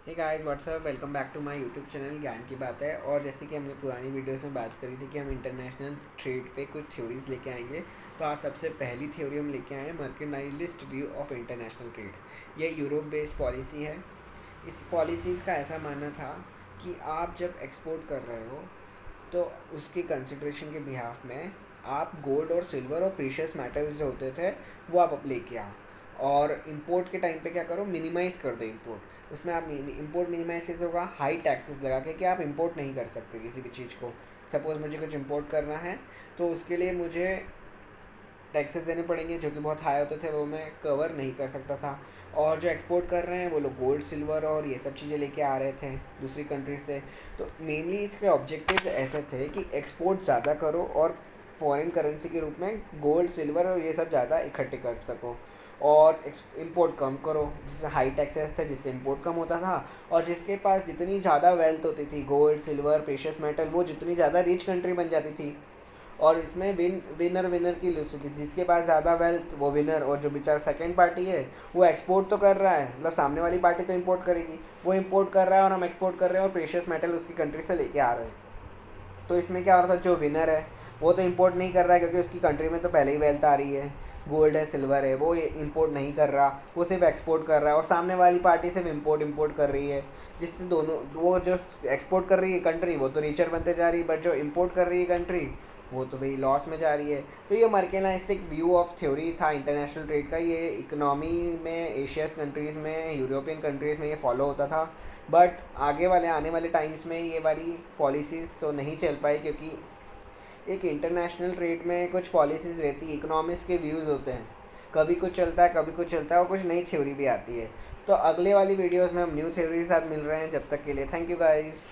Hey guys what's up welcome back to my YouTube channel Gyan Ki बात है। और जैसे कि हमने पुरानी वीडियोस में बात करी थी कि हम इंटरनेशनल ट्रेड पे कुछ थ्योरीज लेके आएंगे। तो आज सबसे पहली थ्योरी हम लेके आए हैं मर्केंटाइलिस्ट व्यू ऑफ इंटरनेशनल ट्रेड। ये यूरोप बेस्ड पॉलिसी है। इस पॉलिसीज़ का ऐसा मानना था कि आप जब एक्सपोर्ट कर रहे हो तो उसकी कंसिड्रेशन के बिहाफ में आप गोल्ड और सिल्वर और प्रीशियस मेटल्स जो होते थे वो आप लेके आओ। और इंपोर्ट के टाइम पे क्या करो, मिनिमाइज़ कर दो इंपोर्ट। उसमें आप इंपोर्ट मिनिमाइज कैसे होगा, हाई टैक्सेस लगा के कि आप इंपोर्ट नहीं कर सकते किसी भी चीज़ को। सपोज़ मुझे कुछ इंपोर्ट करना है तो उसके लिए मुझे टैक्सेस देने पड़ेंगे जो कि बहुत हाई होते थे, वो मैं कवर नहीं कर सकता था। और जो एक्सपोर्ट कर रहे हैं वो लोग गोल्ड सिल्वर और ये सब चीज़ें लेके आ रहे थे दूसरी कंट्री से। तो मेनली इसके ऑब्जेक्टिव ऐसे थे कि एक्सपोर्ट ज़्यादा करो और फॉरेन करेंसी के रूप में गोल्ड सिल्वर और ये सब ज़्यादा इकट्ठे कर सको। और इंपोर्ट कम करो, जिससे हाई टैक्सेस थे जिससे इंपोर्ट कम होता था। और जिसके पास जितनी ज़्यादा वेल्थ होती थी, गोल्ड सिल्वर प्रेशियस मेटल, वो जितनी ज़्यादा रिच कंट्री बन जाती थी। और इसमें विनर विनर की लिस्ट होती थी, जिसके पास ज़्यादा वेल्थ वो विनर, और जो बेचारा सेकंड पार्टी है वो एक्सपोर्ट तो कर रहा है, मतलब सामने वाली पार्टी तो इंपोर्ट करेगी, वो इंपोर्ट कर रहा है और हम एक्सपोर्ट कर रहे हैं और प्रेशियस मेटल उसकी कंट्री से लेके आ रहे हैं। तो इसमें क्या हो रहा था, जो विनर है वो तो इंपोर्ट नहीं कर रहा है क्योंकि उसकी कंट्री में तो पहले ही वेल्थ आ रही है, गोल्ड है सिल्वर है, वो इंपोर्ट नहीं कर रहा, वो सिर्फ एक्सपोर्ट कर रहा है। और सामने वाली पार्टी सिर्फ इंपोर्ट कर रही है, जिससे दोनों, वो जो एक्सपोर्ट कर रही है कंट्री वो तो रिचर बनते जा रही है, बट जो इंपोर्ट कर रही है कंट्री वो तो भाई लॉस में जा रही है। तो ये मर्केनाइस्टिक व्यू ऑफ थ्योरी था इंटरनेशनल ट्रेड का। ये इकोनॉमी में एशियस कंट्रीज़ में, यूरोपियन कंट्रीज़ में ये फॉलो होता था। बट आगे वाले आने वाले टाइम्स में ये वाली पॉलिसीज़ तो नहीं चल पाई, क्योंकि एक इंटरनेशनल ट्रेड में कुछ पॉलिसीज़ रहती है, इकोनॉमिक्स के व्यूज़ होते हैं, कभी कुछ चलता है कभी कुछ चलता है और कुछ नई थ्योरी भी आती है। तो अगले वाली वीडियोस में हम न्यू थ्योरी के साथ मिल रहे हैं। जब तक के लिए थैंक यू गाइस।